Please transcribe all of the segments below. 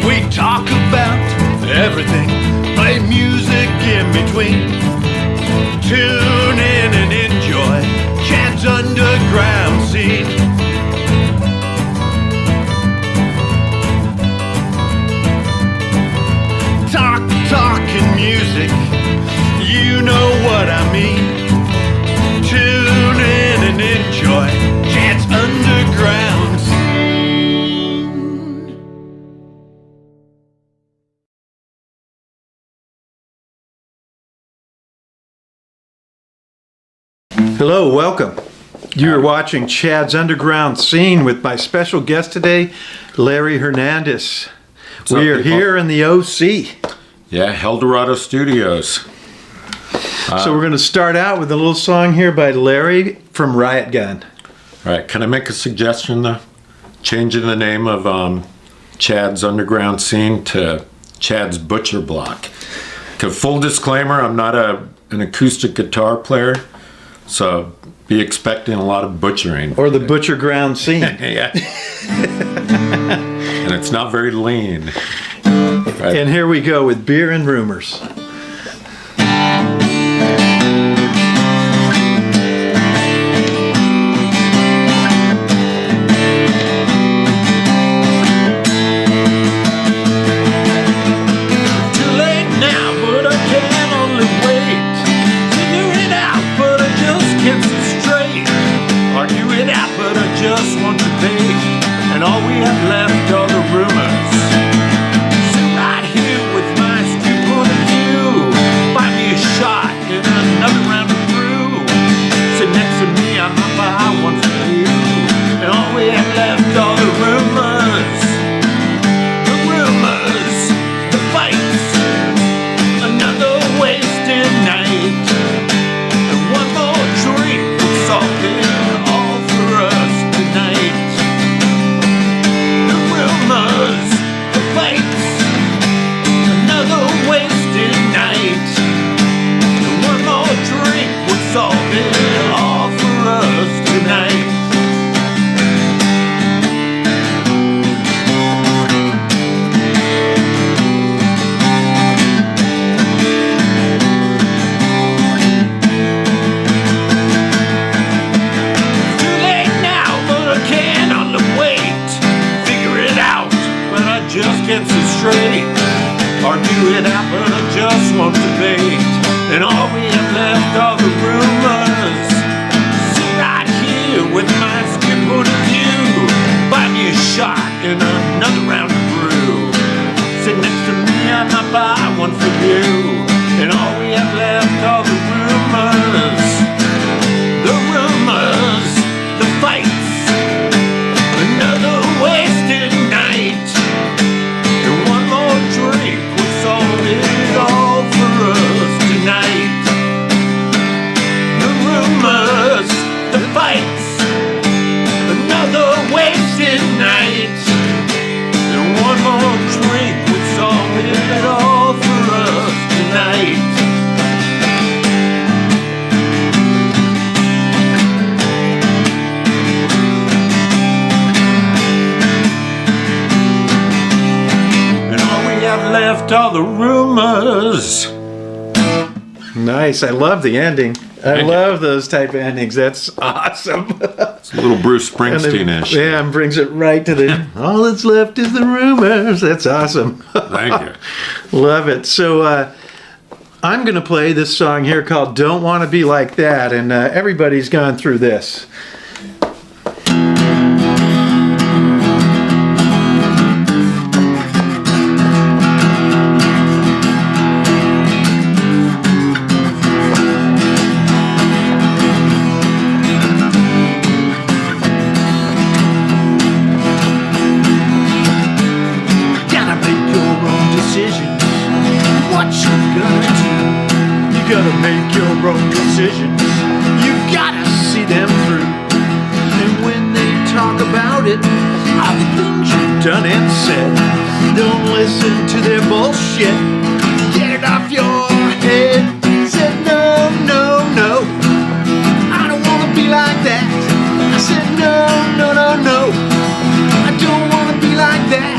We talk about everything, play music in between. Tune in and enjoy Chad's underground scene. Talking music, you know what I mean. Tune in and enjoy Chad's underground scene. Hello, welcome. You're watching Chad's Underground Scene with my special guest today, Larry Hernandez. We are here in the OC. Yeah, Eldorado Studios. So we're going to start out with a little song here by Larry from Riot Gun. All right, can I make a suggestion though? Changing the name of Chad's Underground Scene to Chad's Butcher Block. Full disclaimer, I'm not an acoustic guitar player, so be expecting a lot of butchering. Or the Butcher Ground Scene. Yeah. And it's not very lean. Right. And here we go with Beer and Rumors. And all we have left are the rumors. Sit right here with my stupid point of view. Buy me a shot and another round of brew. Sit next to me, I might buy one for you. And all we have left are the rumors. The rumors, the fights, another wasted night. And one more drink will solve it all for us tonight. The fights, another wasted night. And one more drink would solve it all for us tonight. Too late now, but I can't hardly wait. Figure it out, but I just can't see straight. Argue it out, but I just want debate. And all we have left are the rumors. Sit right here with my skip point of view. Buy me a shot and another round of brew. Sit next to me, I might buy one for you. And all we have left are the rumors. The rumors, the fights, another wasted night. And one more drink would solve it all for us tonight. The rumors, the fights, another wasted night. And one more drink would solve it all for us tonight. Left all the rumors. Nice. I love the ending. I love those type of endings. That's awesome. It's a little Bruce Springsteen-ish. Yeah, and brings it right to the all that's left is the rumors. That's awesome. Thank you. Love it. So I'm going to play this song here called Don't Want to Be Like That, and everybody's gone through this. Gotta make your own decisions. You gotta see them through. And when they talk about it, all the things you've done and said, don't listen to their bullshit. Get it off your head. Said no, no, no, I don't wanna be like that. I said no, no, no, no, I don't wanna be like that.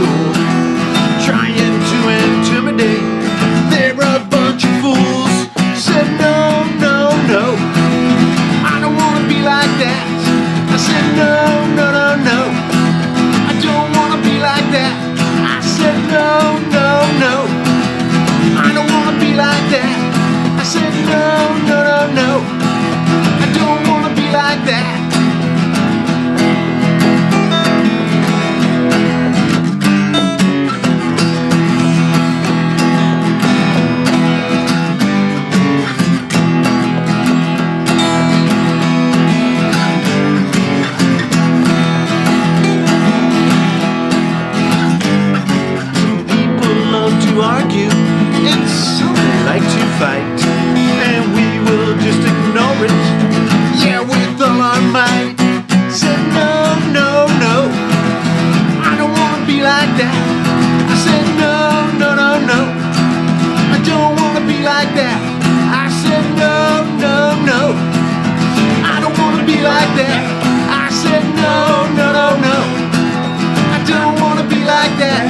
school, trying to intimidate. They're a bunch of fools. Said no, no, no, I don't wanna be like that. I said no, no, no, no, I don't wanna be like that. I said no, no, no, I don't wanna be like that. I said no, no, no, no, I don't wanna be like that. Argue, and some like to fight, and we will just ignore it, yeah, with all our might. Said no, no, no, I don't wanna be like that. I said no, no, no, no, I don't wanna be like that. I said no, no, no, I don't wanna be like that. I said no, no, no, no, I don't wanna be like that.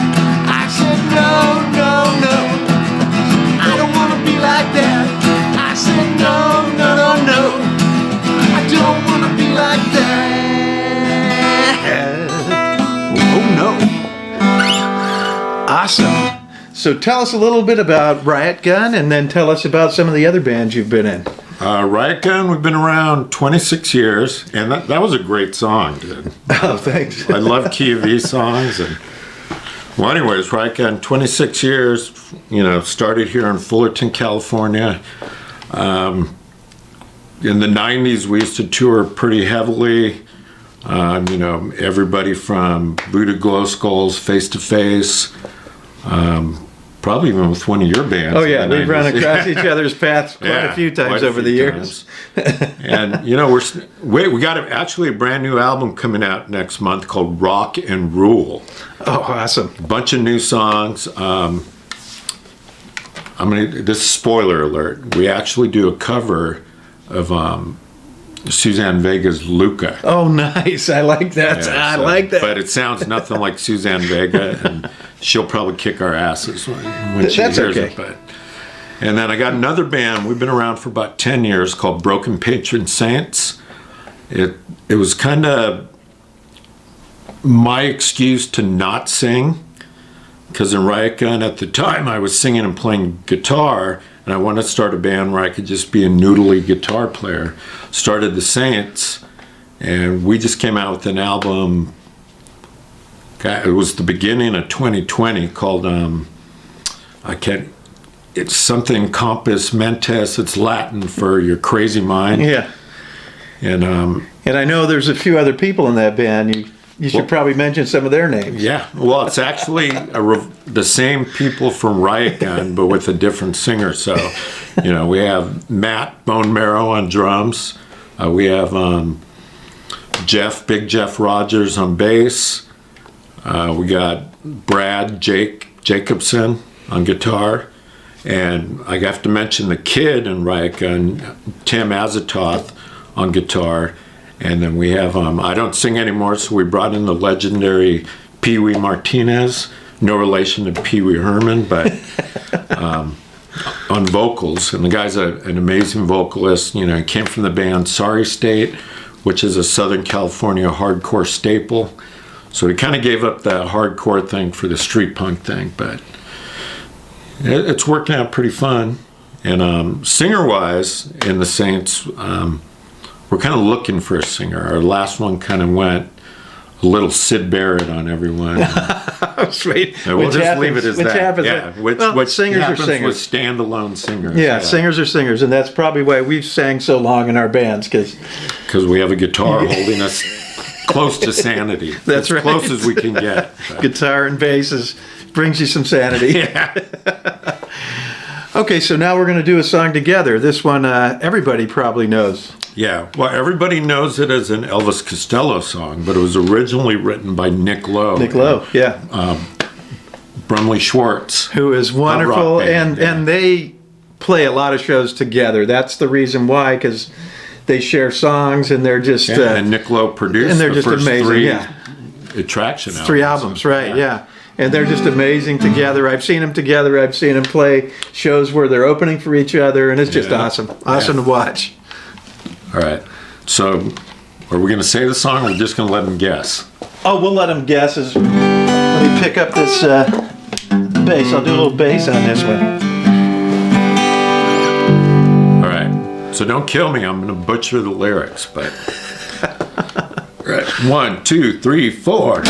I said no, no, no, I don't wanna be like that. I said no, no, no, no, I don't wanna be like that. Oh no. Awesome. So tell us a little bit about Riot Gun, and then tell us about some of the other bands you've been in. Riot Gun, we've been around 26 years, and that was a great song, dude. Oh, thanks. I love Key of E songs. And well, anyways, Riot Gun, 26 years, started here in Fullerton, California. In the 90s, we used to tour pretty heavily. Everybody from Voodoo Glow Skulls, Face to Face, probably even with one of your bands. Oh yeah, we've run across each other's paths quite a few times over the years. And we got actually a brand new album coming out next month called Rock and Rule. Oh, awesome! A bunch of new songs. This is spoiler alert. We actually do a cover of Suzanne Vega's Luca. Oh, nice! I like that. I like that. But it sounds nothing like Suzanne Vega, and she'll probably kick our asses when she hears it. And then I got another band. We've been around for about 10 years called Broken Patron Saints. It was kind of my excuse to not sing, because in Riot Gun at the time I was singing and playing guitar, and I wanted to start a band where I could just be a noodly guitar player. Started the Saints, and we just came out with an album. It was the beginning of 2020 called it's something Compos Mentis. It's Latin for your crazy mind. Yeah. And I know there's a few other people in that band. You should probably mention some of their names. Yeah, well, it's actually the same people from Riot Gun, but with a different singer. So, we have Matt Bone Marrow on drums. We have Big Jeff Rogers on bass. We got Brad Jacobson on guitar. And I have to mention the kid in Riot Gun, Tim Azatoth on guitar. And then we have, I don't sing anymore, so we brought in the legendary Pee Wee Martinez, no relation to Pee Wee Herman, but on vocals. And the guy's an amazing vocalist. He came from the band Sorry State, which is a Southern California hardcore staple. So he kind of gave up the hardcore thing for the street punk thing, but it's working out pretty fun. And singer-wise, in the Saints, we're kind of looking for a singer. Our last one kind of went a little Sid Barrett on everyone. Sweet. We'll just leave it as that. Happens. Yeah. Which singers are singers. With standalone singers. Yeah, singers are singers, and that's probably why we've sang so long in our bands, because we have a guitar holding us close to sanity. That's right. As close as we can get. Guitar and bass brings you some sanity. Yeah. Okay, so now we're going to do a song together. This one everybody probably knows. Yeah, well, everybody knows it as an Elvis Costello song, but it was originally written by Nick Lowe. Nick Lowe, yeah. Brumley Schwartz. Who is wonderful, and they play a lot of shows together. That's the reason why, because they share songs, and they're just... and Nick Lowe produced and they're just first amazing, three yeah. Attraction albums. 3 albums, right, yeah. and they're just amazing together. I've seen them together. I've seen them play shows where they're opening for each other, and it's just awesome to watch. All right. So, are we going to say the song, or are we just going to let them guess? Oh, we'll let them guess. Let me pick up this bass. I'll do a little bass on this one. All right. So don't kill me. I'm going to butcher the lyrics, but... All right. 1, 2, 3, 4.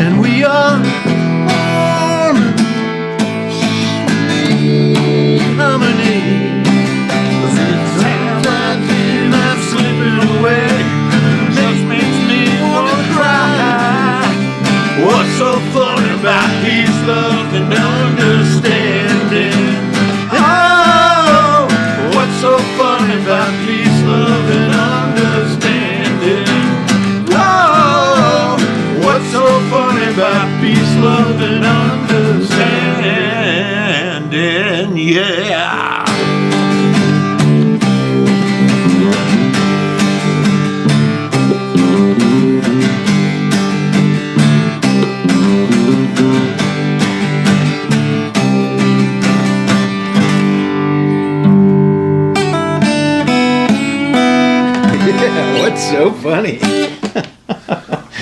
And we are warm, sweet harmony. Sometimes I'm slipping away, just makes me wanna cry. What's so funny about peace, love, and understanding? Oh, what's so funny about peace, love, and understanding? What's so funny about peace, love, and understanding? Yeah. Yeah, what's so funny?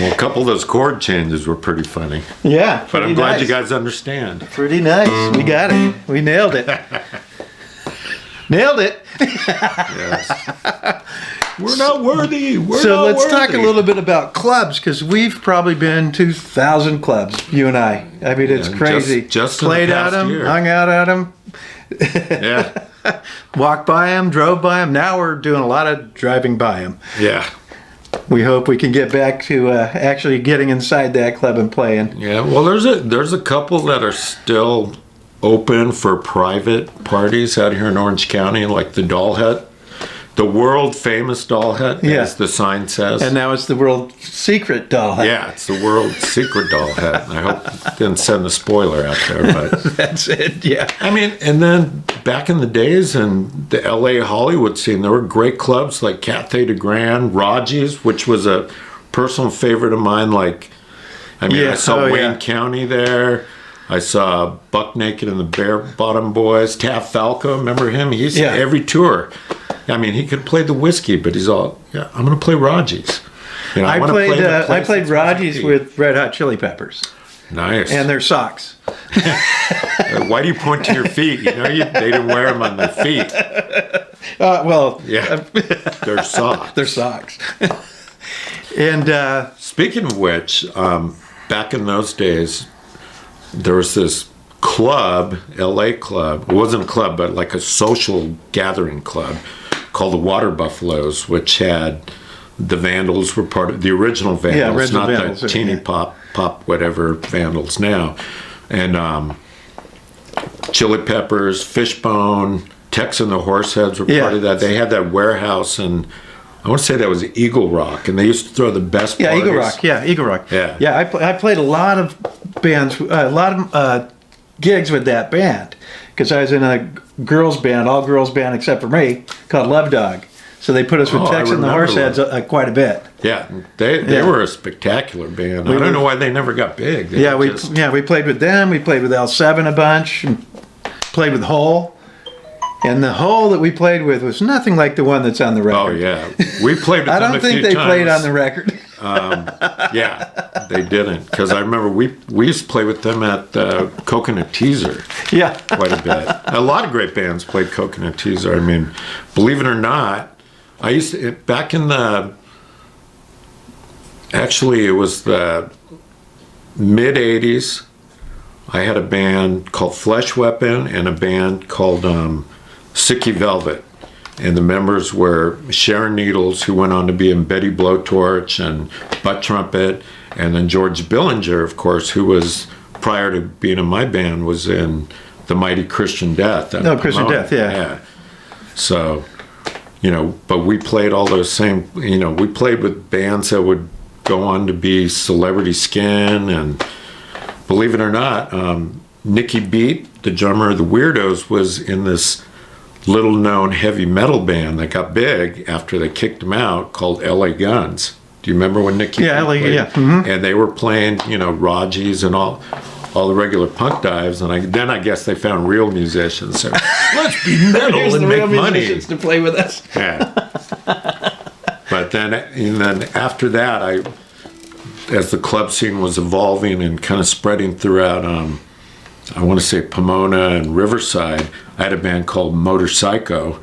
Well, a couple of those chord changes were pretty funny. Yeah, but I'm glad you guys understand. Pretty nice. We got it. We nailed it. Nailed it. Yes. We're not worthy. So let's talk a little bit about clubs, because we've probably been 2,000 clubs, you and I. I mean, it's crazy. Just played at them, hung out at them. Yeah. Walked by them, drove by them. Now we're doing a lot of driving by them. Yeah. We hope we can get back to actually getting inside that club and playing. Yeah, well, there's a couple that are still open for private parties out here in Orange County, like the Doll Hut. The world famous Doll Hut, as the sign says. And now it's the world secret Doll Hut. Yeah, it's the world secret Doll Hut. I hope I didn't send a spoiler out there, but that's it. Yeah. I mean, and then back in the days in the LA Hollywood scene, there were great clubs like Cathay de Grand, Raji's, which was a personal favorite of mine. Like, I mean, I saw Wayne County there. I saw Buck Naked and the Bare Bottom Boys. Taff Falco, remember him? He's every tour. I mean, he could play the whiskey, but he's all, yeah, I'm going to play Raji's. You know, I wanna play the place played that's Raji's Raji. with Red Hot Chili Peppers Nice. and their socks. Why do you point to your feet? You know, they didn't wear them on their feet. Well, Yeah, they're soft. their socks. And Speaking of which, back in those days, there was this club, LA club. It wasn't a club, but like a social gathering club called the Water Buffaloes, which had the Vandals were part of the original Vandals, original not Vandals, the teeny yeah. pop, whatever Vandals now. And Chili Peppers, Fishbone, Tex and the Horseheads were part of that. They had that warehouse, and I want to say that was Eagle Rock, and they used to throw the best parties. Eagle Rock. Yeah, Eagle Rock. Yeah. I played a lot of bands, a lot of gigs with that band because I was in a girls band, all girls band except for me, called Love Dog. So they put us with Oh, Tex I and the remember Horseheads quite a bit. Yeah, they were a spectacular band. I don't know why they never got big. They We played with them. We played with L7 a bunch, and played with Hole. And the Hole that we played with was nothing like the one that's on the record. Oh yeah, we played with I them don't a think few they times. played on the record. Yeah, they didn't, because I remember we used to play with them at Coconut Teaser Yeah. quite a bit. A lot of great bands played Coconut Teaser. I mean, believe it or not, I used to back in the. Actually, it was the mid '80s. I had a band called Flesh Weapon and a band called Sicky Velvet. And the members were Sharon Needles, who went on to be in Betty Blowtorch and Butt Trumpet. And then George Billinger, of course, who was, prior to being in my band, was in The Mighty Christian Death. No, Christian Death, yeah. So, you know, but we played all those same, you know, we played with bands that would go on to be Celebrity Skin, and believe it or not, Nicky Beat, the drummer of the Weirdos, was in this little known heavy metal band that got big after they kicked him out called LA Guns. Do you remember when Nicky Beat LA, played? yeah. Mm-hmm. And they were playing, you know, Raji's and all the regular punk dives, and then I guess they found real musicians. So, let's be metal Here's and the make real money. musicians to play with us. Yeah. But then after that, as the club scene was evolving and kind of spreading throughout, I want to say Pomona and Riverside, I had a band called Motorcycle,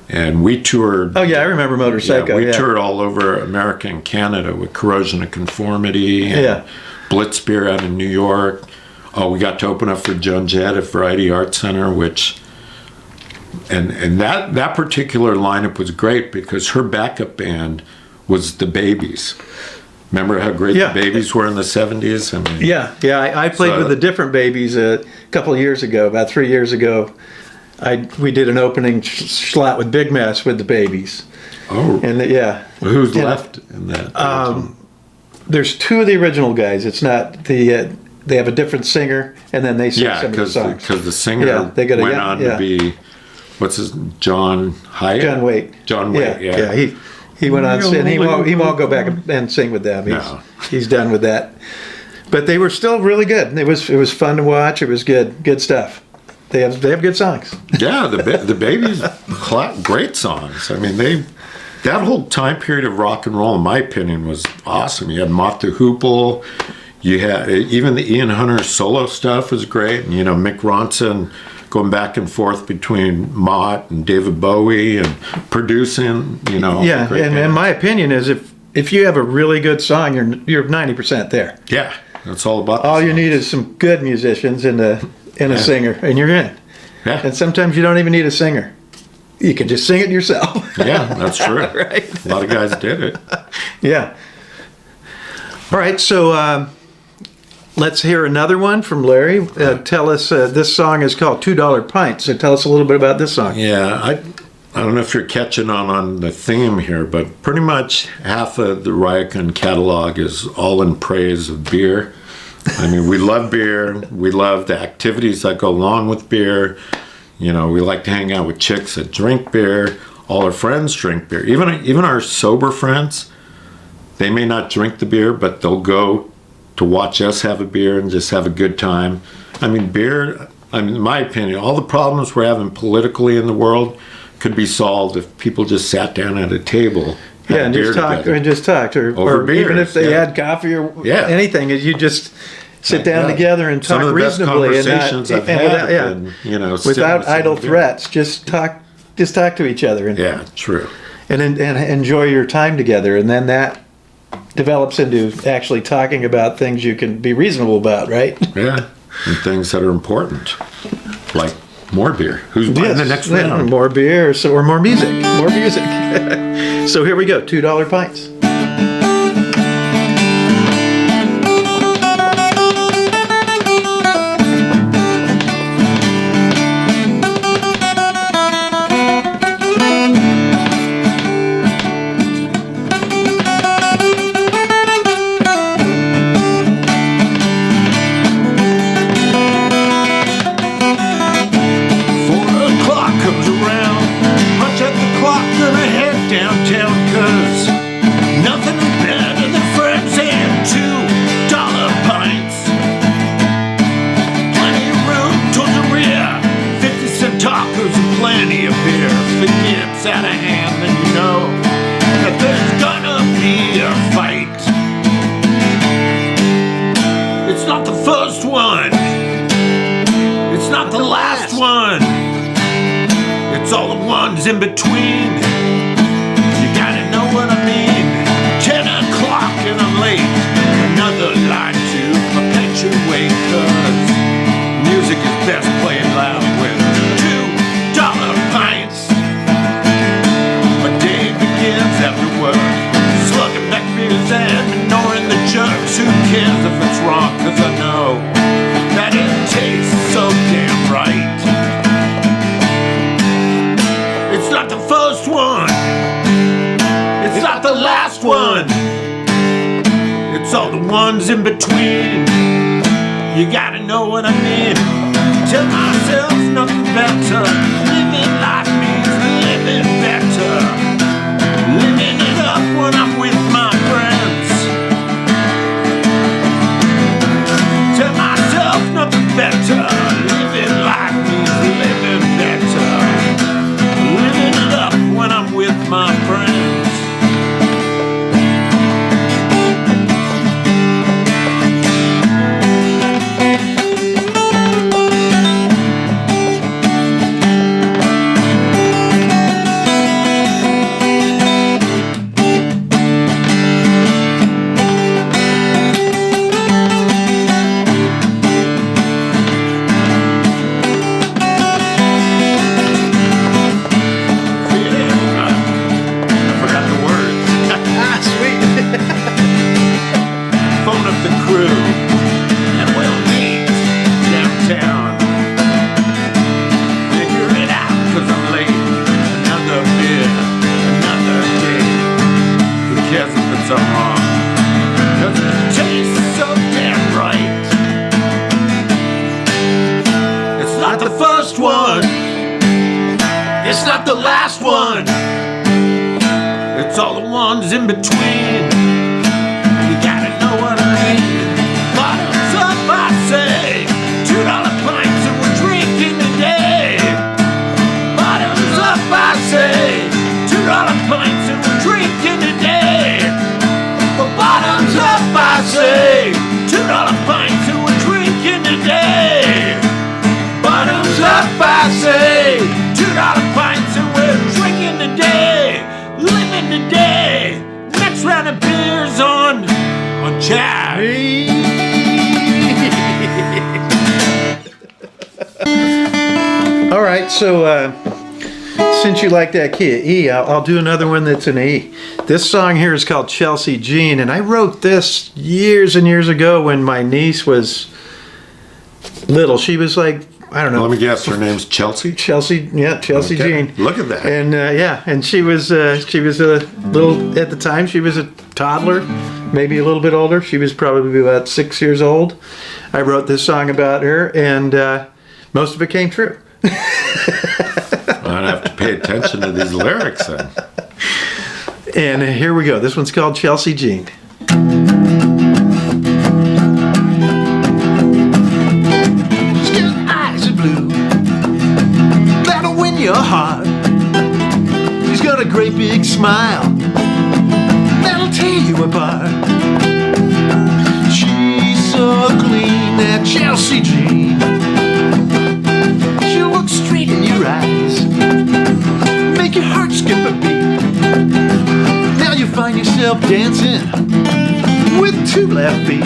and we toured. Oh yeah, I remember Motorcycle. We toured all over America and Canada with Corrosion of Conformity and Blitz Beer out in New York. Oh, we got to open up for Joan Jett at Variety Arts Center, which, and that particular lineup was great because her backup band was the Babies. Remember how great the Babies were in the 70s? I mean, I played with the different Babies a couple of years ago, about 3 years ago. We did an opening slot with Big Mess with the Babies. Oh, And who's left in that? There's two of the original guys. It's not they have a different singer, and then they sing some of the songs. because the singer went on to be, what's his, John Hyatt? John Waite. John Waite, yeah. He went on, and he won't go back and sing with them. He's done with that. But they were still really good. It was fun to watch. It was good stuff. They have good songs. Yeah, the Babies, great songs. I mean, that whole time period of rock and roll, in my opinion, was awesome. You had Mott the Hoople. You had even the Ian Hunter solo stuff was great. And, you know, Mick Ronson going back and forth between Mott and David Bowie and producing, you know. Yeah, and my opinion is if you have a really good song, you're 90% there. Yeah, that's all about. All you need is some good musicians and a singer, and you're in. Yeah. And sometimes you don't even need a singer. You can just sing it yourself. Yeah, that's true. Right. A lot of guys did it. Yeah. All right, so let's hear another one from Larry. Tell us, this song is called $2 Pint, so tell us a little bit about this song. Yeah, I don't know if you're catching on the theme here, but pretty much half of the Ryokan catalog is all in praise of beer. I mean, we love beer. We love the activities that go along with beer. You know, we like to hang out with chicks that drink beer. All our friends drink beer. Even our sober friends, they may not drink the beer, but they'll go to watch us have a beer and just have a good time. I mean, beer, in my opinion, all the problems we're having politically in the world could be solved if people just sat down at a table. had Yeah, and beer just talked, Over or beer, even if they yeah. had coffee or Yeah. anything, you just sit down Yeah. together and Some talk of the best reasonably and not conversations I've and had without, have been, sitting without with someone idle beer. threats. Just talk to each other and Yeah, true. and enjoy your time together, and then that develops into actually talking about things you can be reasonable about, right? Yeah, and things that are important, like more beer. Who's buying the next yeah, round? more beer, or more music, more music. So here we go, $2 pints. In between, you gotta know what I mean. 10 o'clock and I'm late. Another line to perpetuate, 'cause music is best played loud with $2 pints. My day begins after work, slugging back beers and ignoring the jerks. Who cares if it's wrong? 'Cause I know that it tastes so damn right. It's not the first one. It's not the last one. It's all the ones in between. You gotta know what I mean. Tell myself nothing better. Living life means living better. Living it up when I'm with my friends. Tell myself nothing better. Living life means living better. Living it up when I'm with my friends. It's all the ones in between. You gotta know what I mean. Bottoms up, I say. $2 pints and we're drinking today. Bottoms up, I say. $2 pints and we're drinking today. Well, bottoms up, I say. $2 pints and we're drinking today. Bottoms up, I say. $2 pints and we're drinking today. Living today. Next round of beers on Chad. All right, so since you like that key of E, I'll do another one that's an E. This song here is called Chelsea Jean, and I wrote this years and years ago when my niece was little. She was like, I don't know. Let me guess. Her name's Chelsea. Chelsea Okay. Jean. Look at that. And and she was a little at the time. She was a toddler, maybe a little bit older. She was probably about 6 years old. I wrote this song about her, and most of it came true. I'd have to pay attention to these lyrics then. And here we go. This one's called Chelsea Jean. Still eyes are blue. That'll win your heart. got a great big smile that'll tear you apart. She's so clean, that Chelsea Jean. She'll look straight in your eyes, make your heart skip a beat. Now you find yourself dancing with two left feet.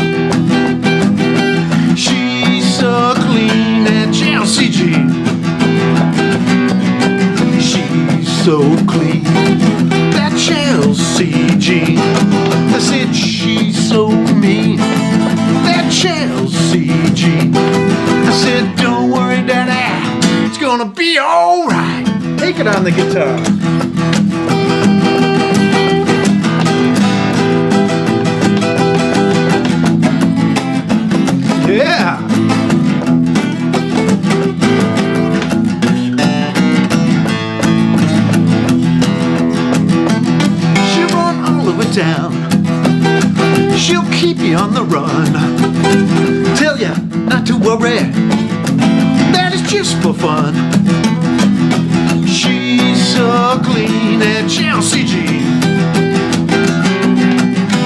She's so clean, that Chelsea Jean. She's so clean, that Chelsea Jean. I said she's so mean, that Chelsea Jean. I said don't worry, Daddy, it's gonna be alright. Take it on the guitar. Yeah. She'll run all over town. She'll keep you on the run. Tell you not to worry, that is just for fun. She's so clean, that Chelsea Jean.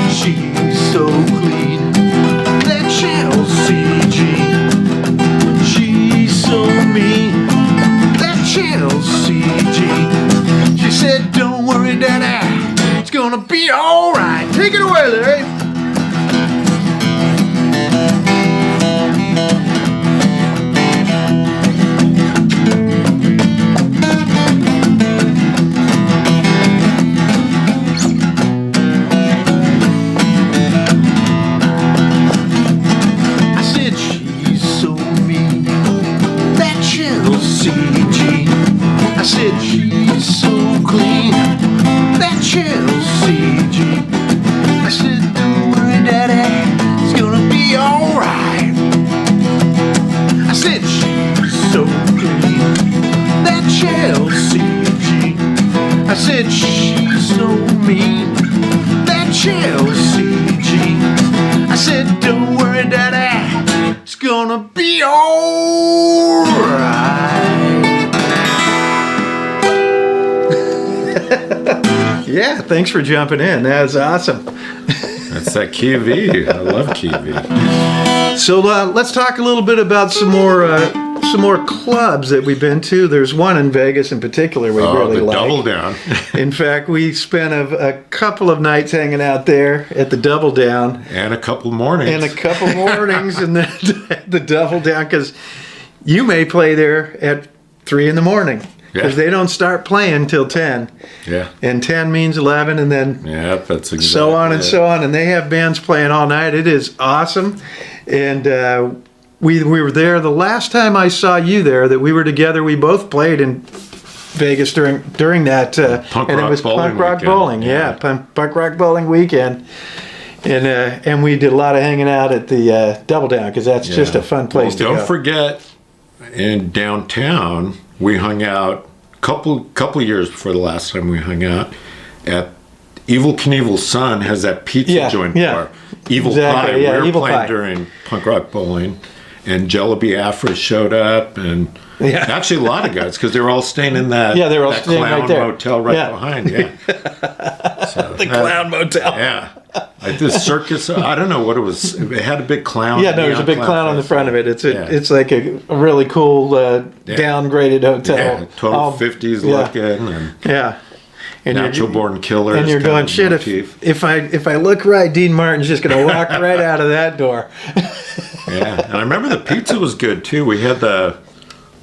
She's so clean, that Chelsea Jean. She's so mean, that Chelsea Jean. She said, don't worry, Daddy, it's gonna be alright. Take it away, Larry. I said she's so clean, that Chelsea Jean. I said don't worry, Daddy, it's gonna be alright. I said she's so clean, that Chelsea Jean. I said she's so mean, that Chelsea Jean. I said don't worry, Daddy, it's gonna be alright. Yeah, thanks for jumping in. That was awesome. That's that key V. I love key V. So let's talk a little bit about some more clubs that we've been to. There's one in Vegas in particular we really the like. Double Down. In fact, we spent a couple of nights hanging out there at the Double Down. And a couple mornings. And a couple mornings in the Double Down, because you may play there at 3 in the morning. Because they don't start playing till 10. Yeah. And 10 means 11, and then that's exactly so on and so on. And they have bands playing all night. It is awesome. And we were there. The last time I saw you there, that we were together, we both played in Vegas during that. Punk and rock it was bowling Punk Rock weekend. Bowling. Yeah, Punk Rock Bowling weekend. And we did a lot of hanging out at the Double Down, because that's just a fun place to go. Don't forget, in downtown, we hung out couple years before the last time we hung out at Evil Knievel's son has that pizza joint bar. Evil Pie. Yeah, we were Evil playing Pie. during Punk Rock Bowling, and Jellyby Afra showed up, and actually a lot of guys, because they were all staying in that, they were all that staying Clown right there. Motel right behind. The Clown Motel. Yeah. Like this circus, I don't know what it was. It had a big clown. Yeah, no, there's a big clown on the front of it. It's like a really cool downgraded hotel. Yeah, total 50s looking. And and Natural Born Killers. And you're going, shit, if I look right, Dean Martin's just going to walk right out of that door. And I remember the pizza was good too. We had the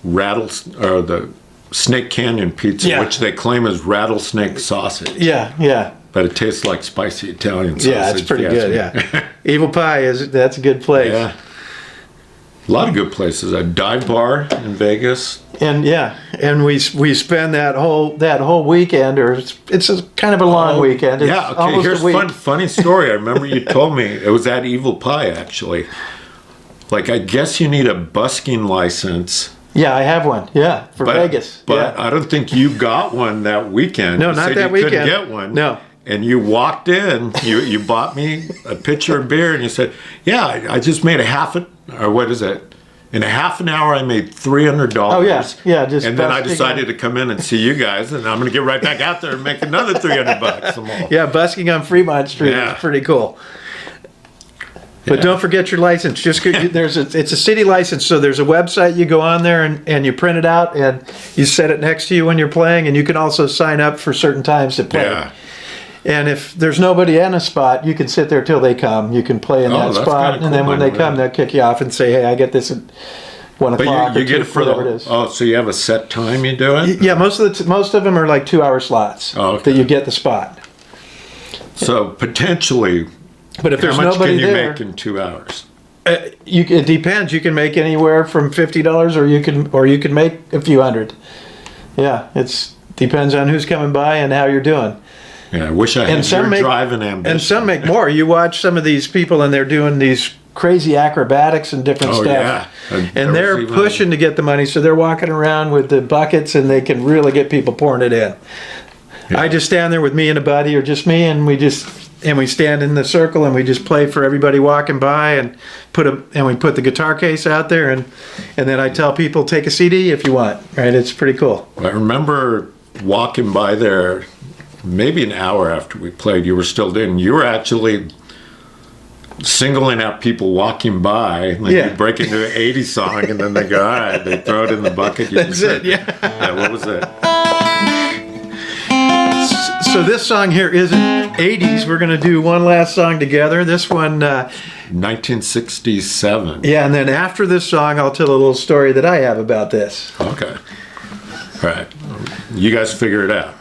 the Snake Canyon pizza, which they claim is rattlesnake sausage. Yeah. But it tastes like spicy Italian sausage. Yeah, it's pretty good. Yeah, Evil Pie that's a good place. Yeah, a lot of good places. A dive bar in Vegas. And we spend that whole weekend, or it's a kind of a long weekend. It's okay. Here's a funny story. I remember you told me it was at Evil Pie actually. Like, I guess you need a busking license. Yeah, I have one. Yeah, for Vegas. But I don't think you got one that weekend. No, not that weekend. Couldn't get one. No. And you walked in, you bought me a pitcher of beer, and you said, "Yeah, I just made or what is it? In a half an hour, I made $300. Oh, yeah. Yeah, just and then I busking decided to come in and see you guys, and I'm going to get right back out there and make another $300. Yeah, busking on Fremont Street Yeah. is pretty cool. But Yeah. don't forget your license. Just it's a city license, so there's a website you go on there and you print it out and you set it next to you when you're playing, and you can also sign up for certain times to play. Yeah. And if there's nobody in a spot, you can sit there till they come. You can play in that that's spot, kinda and then cool, when they man. come, they'll kick you off and say, "Hey, I get this at 1 But o'clock you or get 2, it for whatever it is." Oh, so you have a set time you do it? Yeah, most of them are like 2-hour slots Oh, okay. that you get the spot. So potentially, But if how there's much nobody can you there, make in 2 hours? it depends. You can make anywhere from $50, or you can make a few hundred. Yeah, it's depends on who's coming by and how you're doing. Yeah, I wish I had your drive and ambition. And some make more. You watch some of these people, and they're doing these crazy acrobatics and different Oh, stuff. yeah. And they're pushing to get the money, so they're walking around with the buckets, and they can really get people pouring it in. Yeah. I just stand there with me and a buddy, or just me, and we stand in the circle, and we just play for everybody walking by, and we put the guitar case out there, and then I tell people, take a CD if you want. Right? It's pretty cool. I remember walking by there maybe an hour after we played. You were still in. You were actually singling out people walking by. Like Yeah. you break into an 80s song, and then they go, all right, they throw it in the bucket. That's it, yeah. Yeah, what was it? So this song here isn't 80s. We're going to do one last song together. This one, 1967. yeah, and then after this song, I'll tell a little story that I have about this. Okay. All right. You guys figure it out.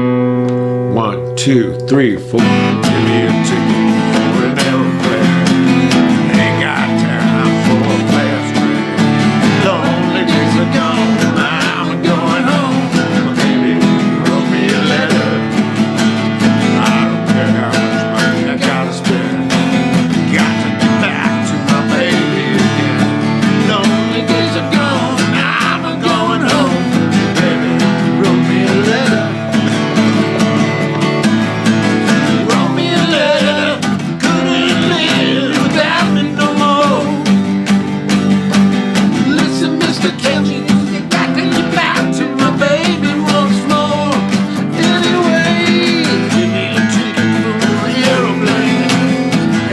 1, 2, 3, 4. Give me a ticket for an aeroplane. Ain't got time for a fast train. Lonely days are gone. I'm going home. Baby, wrote me a letter. I don't care how much money I gotta spend. Got to get back to my baby again. Lonely days are gone. I'm going home. Baby, wrote me a letter. Wrote me a letter. Couldn't live without me no more. Listen, Mr. Kenji, you got to get back to my baby once more. Anyway, give me a ticket for an aeroplane.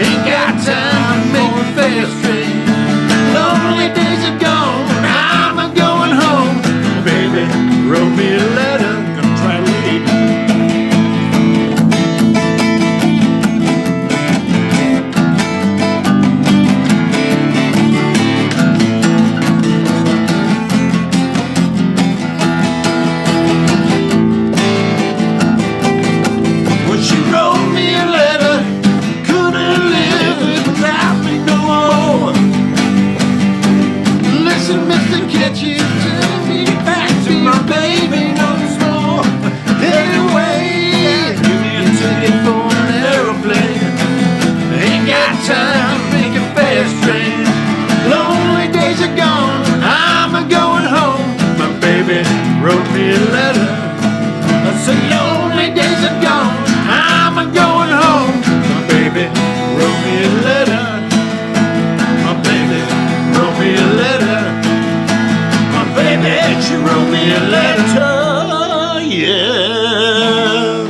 Ain't got time to make a fast train. Lonely days are gone. I'm going home. Baby, wrote me a letter. Gonna try to leave. Well, she wrote me a letter. Couldn't live without me no more. Listen, Mr. Kitchen, tell me back to my baby once more. Anyway, give me a ticket for an aeroplane. Ain't got time to make a fast train. Lonely days are gone. I'm going home. My baby wrote me a letter. I said, lonely days are gone. I'm going home. My baby wrote me a letter. My baby wrote me a letter. My baby, she wrote me a letter. Yeah.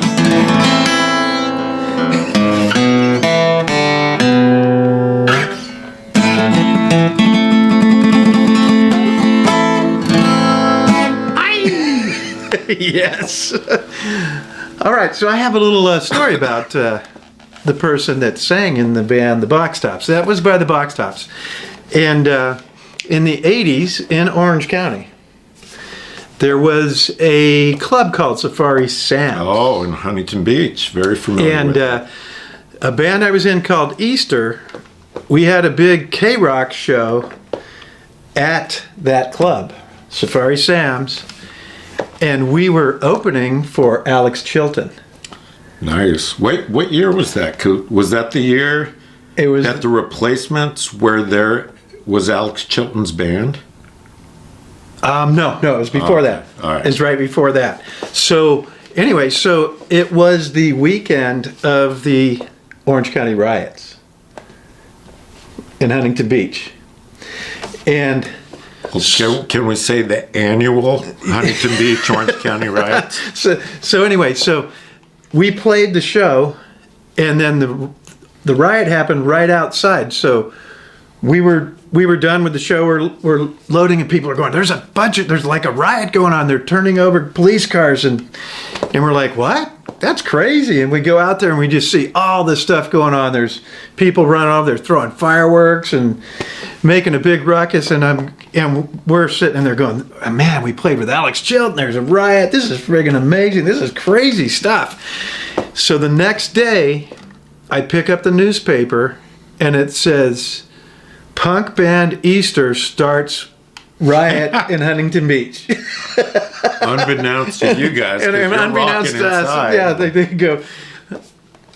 Yes. All right, so I have a little story about the person that sang in the band, the Box Tops. That was by the Box Tops. And in the 80s in Orange County, there was a club called Safari Sam. Oh, in Huntington Beach. Very familiar And with a band I was in called Easter, we had a big K-Rock show at that club, Safari Sam's, and we were opening for Alex Chilton. Nice. Wait, what year was that? Was that the year It was at the Replacements where there was Alex Chilton's band? no, it was before that. All right. It's right before that. So anyway, so it was the weekend of the Orange County riots. in Huntington Beach. And Can we say the annual Huntington Beach, Orange County riots? so anyway, so we played the show, and then the riot happened right outside. So we were done with the show. We're loading, and people are going, there's like a riot going on. They're turning over police cars, and we're like, what? That's crazy. And we go out there and we just see all this stuff going on. There's people running off, they're throwing fireworks and making a big ruckus, and we're sitting there going, man, we played with Alex Chilton, there's a riot, this is friggin' amazing, this is crazy stuff. So the next day I pick up the newspaper and it says, punk band Easter starts riot in Huntington Beach. Unbeknownst to you guys, and unbeknownst to us, yeah, they go,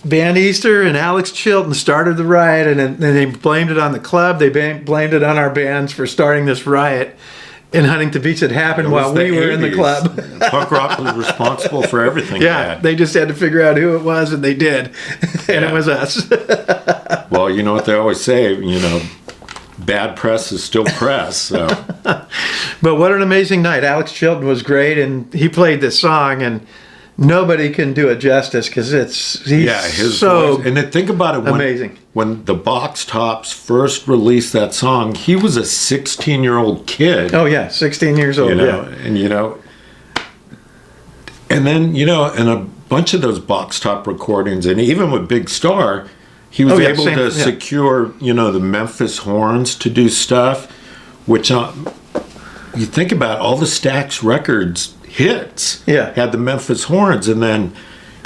Band Easter and Alex Chilton started the riot, and they blamed it on the club. They blamed it on our bands for starting this riot in Huntington Beach that happened while we were in the club. Punk rock was responsible for everything Yeah, bad. they just had to figure out who it was, and they did. And it was us. Well, you know what they always say, bad press is still press. So. But what an amazing night. Alex Chilton was great, and he played this song, and nobody can do it justice because his so voice. And then think about it, amazing. When the Box Tops first released that song, he was a 16-year-old kid. Oh yeah, 16 years old. Yeah. And then in a bunch of those Box Top recordings, and even with Big Star, he was able to secure the Memphis Horns to do stuff, which you think about all the Stax Records hits had the Memphis Horns, and then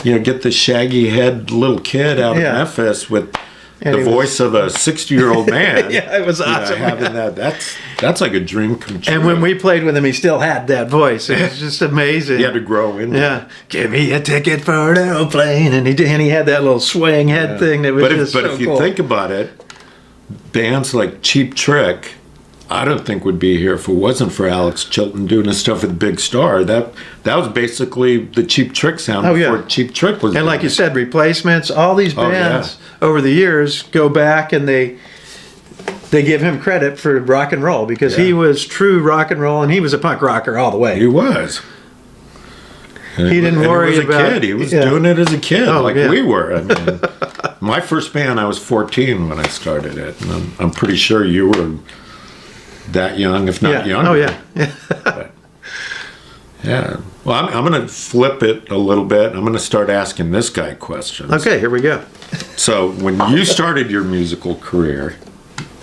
get the shaggy head little kid out of Memphis with the voice of a 60-year-old man. Yeah, it was awesome. Having that's like a dream come true. And when we played with him, he still had that voice. It was just amazing. He had to grow into it. Give me a ticket for an airplane, and he had that little swaying head thing that was But if you think about it, bands like Cheap Trick, I don't think would be here if it wasn't for Alex Chilton doing his stuff with Big Star. That was basically the Cheap Trick sound before Cheap Trick was. And like you said, Replacements, all these bands over the years go back and they give him credit for rock and roll because he was true rock and roll, and he was a punk rocker all the way. He was. He didn't worry about kid. He was doing it as a kid, we were. I mean, my first band, I was 14 when I started it, and I'm pretty sure you were that young, if not younger. Oh, yeah. But, well, I'm going to flip it a little bit. I'm going to start asking this guy questions. Okay, here we go. So, when you started your musical career,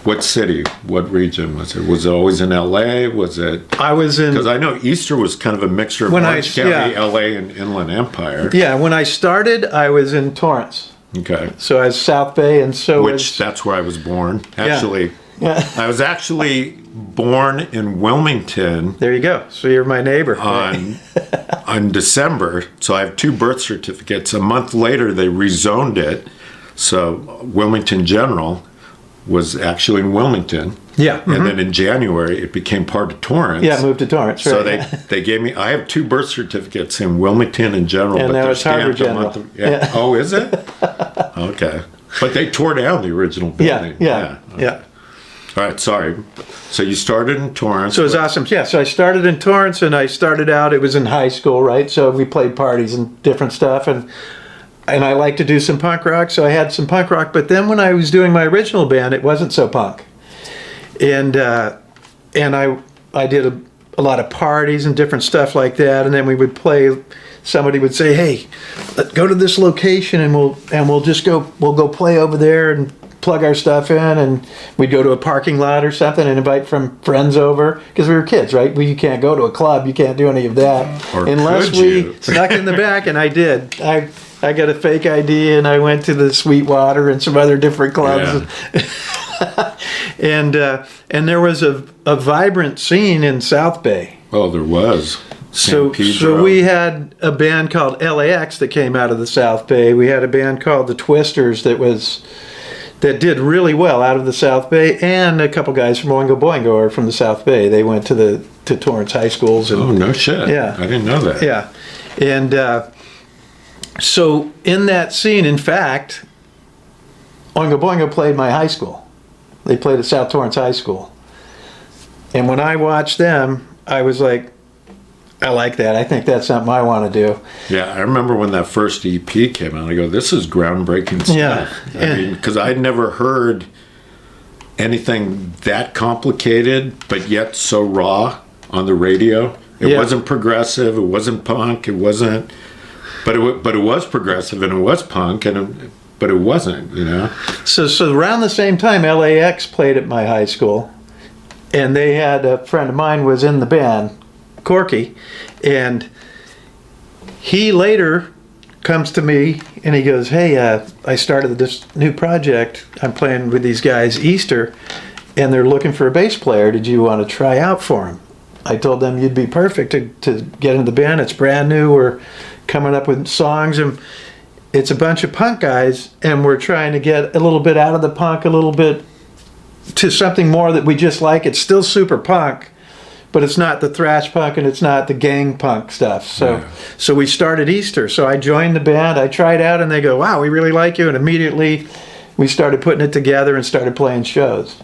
what city, what region was it? Was it always in L.A.? Was it? I was in... Because I know Easter was kind of a mixture of Orange County, L.A., and Inland Empire. Yeah, when I started, I was in Torrance. Okay. So I was South Bay, and that's where I was born. Actually, I was actually born in Wilmington. There you go. So you're my neighbor. On December. So I have 2 birth certificates. A month later, they rezoned it. So Wilmington General was actually in Wilmington. Yeah. Mm-hmm. And then in January, it became part of Torrance. Yeah, moved to Torrance. Right. So they gave me, I have 2 birth certificates in Wilmington and General. And now it's Harvard General. Oh, is it? Okay. But they tore down the original building. Yeah. All right, sorry. So you started in Torrance. So it was awesome. Yeah, so I started in Torrance, and I started out, it was in high school, right? So we played parties and different stuff, and I like to do some punk rock, so I had some punk rock. But then when I was doing my original band, it wasn't so punk. And I did a lot of parties and different stuff like that, and then we would play. Somebody would say, "Hey, let's go to this location, and we'll go play over there and plug our stuff in." And we'd go to a parking lot or something and invite from friends over because we were kids, right? You can't go to a club, you can't do any of that unless we snuck in the back. And I did. I got a fake ID and I went to the Sweetwater and some other different clubs. Yeah. and there was a vibrant scene in South Bay. Oh, there was. So we had a band called LAX that came out of the South Bay. We had a band called the Twisters that did really well out of the South Bay, and a couple guys from Oingo Boingo are from the South Bay. They went to Torrance high schools. And, oh, no shit. Yeah. I didn't know that. Yeah. And so in that scene, in fact, Oingo Boingo played my high school. They played at South Torrance High School. And when I watched them, I was like, I like that. I think that's something I want to do. Yeah, I remember when that first EP came out, I go, this is groundbreaking stuff. Yeah. I mean, because I'd never heard anything that complicated, but yet so raw on the radio. It wasn't progressive, it wasn't punk, it wasn't, but it was progressive and it was punk, but it wasn't, you know. So around the same time, LAX played at my high school, and they had a friend of mine was in the band, Corky, and he later comes to me and he goes, hey, I started this new project. I'm playing with these guys Easter, and they're looking for a bass player. Did you want to try out for them? I told them you'd be perfect to get into the band. It's brand new. We're coming up with songs, and it's a bunch of punk guys, and we're trying to get a little bit out of the punk, a little bit to something more that we just like. It's still super punk, but it's not the thrash punk and it's not the gang punk stuff. So we started Easter. So I joined the band. I tried out, and they go, wow, we really like you. And immediately we started putting it together and started playing shows.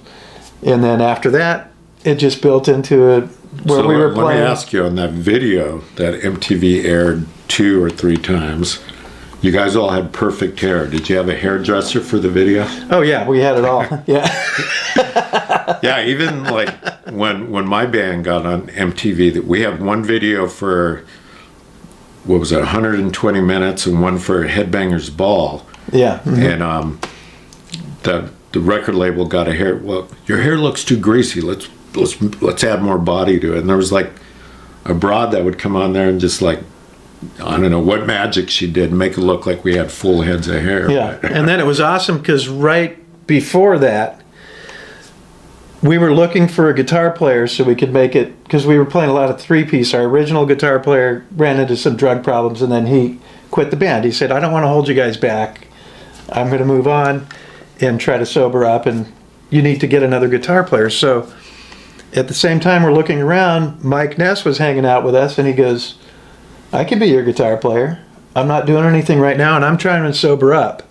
And then after that, it just built into where we were playing. Let me ask you, on that video that MTV aired 2 or 3 times, you guys all had perfect hair. Did you have a hairdresser for the video? Oh yeah, we had it all. Yeah. Yeah, even like when my band got on MTV, that we had one video for, what was it, 120 minutes, and one for Headbangers Ball. Yeah. Mm-hmm. And the record label got a hair. Well, your hair looks too greasy. Let's add more body to it. And there was like a broad that would come on there and just like, I don't know what magic she did, make it look like we had full heads of hair. Yeah, and then it was awesome because right before that, we were looking for a guitar player so we could make it, because we were playing a lot of 3-piece. Our original guitar player ran into some drug problems, and then he quit the band. He said, I don't want to hold you guys back. I'm going to move on and try to sober up, and you need to get another guitar player. So at the same time we're looking around, Mike Ness was hanging out with us, and he goes, I can be your guitar player. I'm not doing anything right now, and I'm trying to sober up.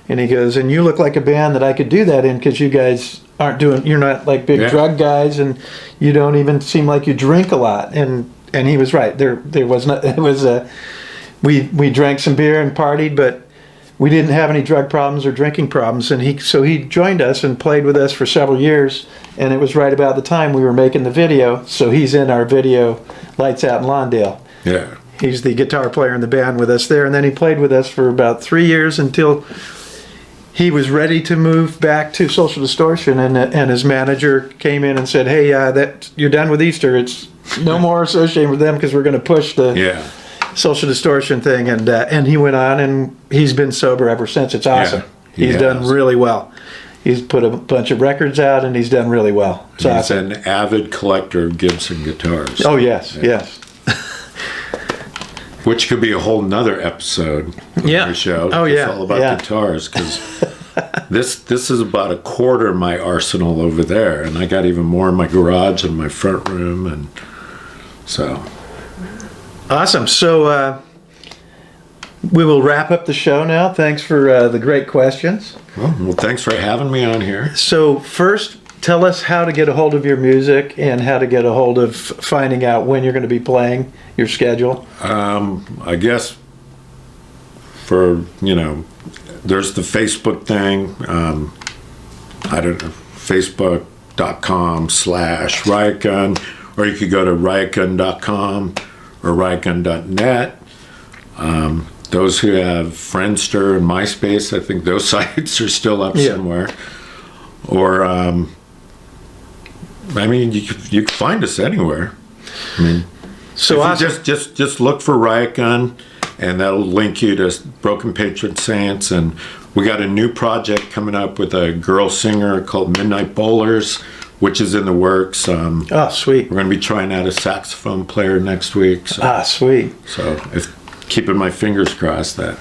And he goes, and you look like a band that I could do that in, because you guys you're not like big drug guys, and you don't even seem like you drink a lot. And he was right. There was not. It was we drank some beer and partied, but we didn't have any drug problems or drinking problems. And he joined us and played with us for several years. And it was right about the time we were making the video. So he's in our video, Lights Out in Lawndale. Yeah. He's the guitar player in the band with us there, and then he played with us for about 3 years until he was ready to move back to Social Distortion, and his manager came in and said, hey, that you're done with Easter. It's no more associated with them, because we're going to push the Social Distortion thing. And he went on, and he's been sober ever since. It's awesome. Yeah, he's done really well. He's put a bunch of records out, and he's done really well. It's awesome. He's an avid collector of Gibson guitars. Oh, yes, yes. Which could be a whole nother episode of our show. Oh, yeah. It's all about guitars, because this is about a quarter of my arsenal over there, and I got even more in my garage and my front room, and so. Awesome. So we will wrap up the show now. Thanks for the great questions. Well, thanks for having me on here. So first, tell us how to get a hold of your music and how to get a hold of finding out when you're going to be playing, your schedule. I guess there's the Facebook thing. I don't know, facebook.com/riotgun, or you could go to riotgun.com or riotgun.net. Those who have Friendster and MySpace, I think those sites are still up somewhere. Or, you can find us anywhere. So awesome. just look for Riot Gun, and that'll link you to Broken Patron Saints. And we got a new project coming up with a girl singer called Midnight Bowlers, which is in the works. Oh, sweet. We're going to be trying out a saxophone player next week. So, sweet. So keeping my fingers crossed that.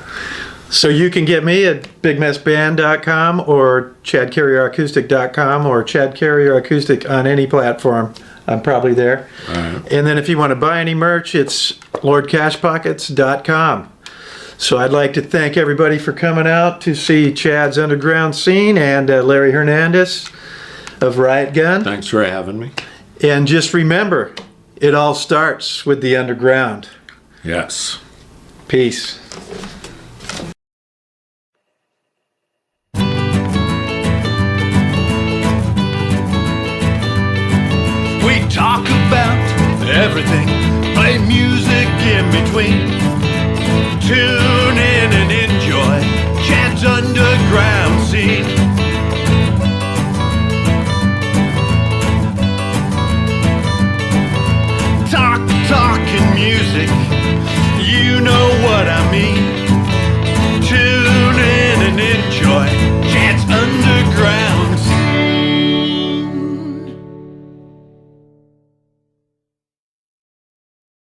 So you can get me at bigmessband.com or chadcarrieracoustic.com or chadcarrieracoustic on any platform. I'm probably there. All right. And then if you want to buy any merch, it's lordcashpockets.com. So I'd like to thank everybody for coming out to see Chad's Underground Scene and Larry Hernandez. of Riot Gun. Thanks for having me. And just remember, it all starts with the underground. Yes. Peace. We talk about everything, play music in between. Tune in and enjoy Chad's Underground.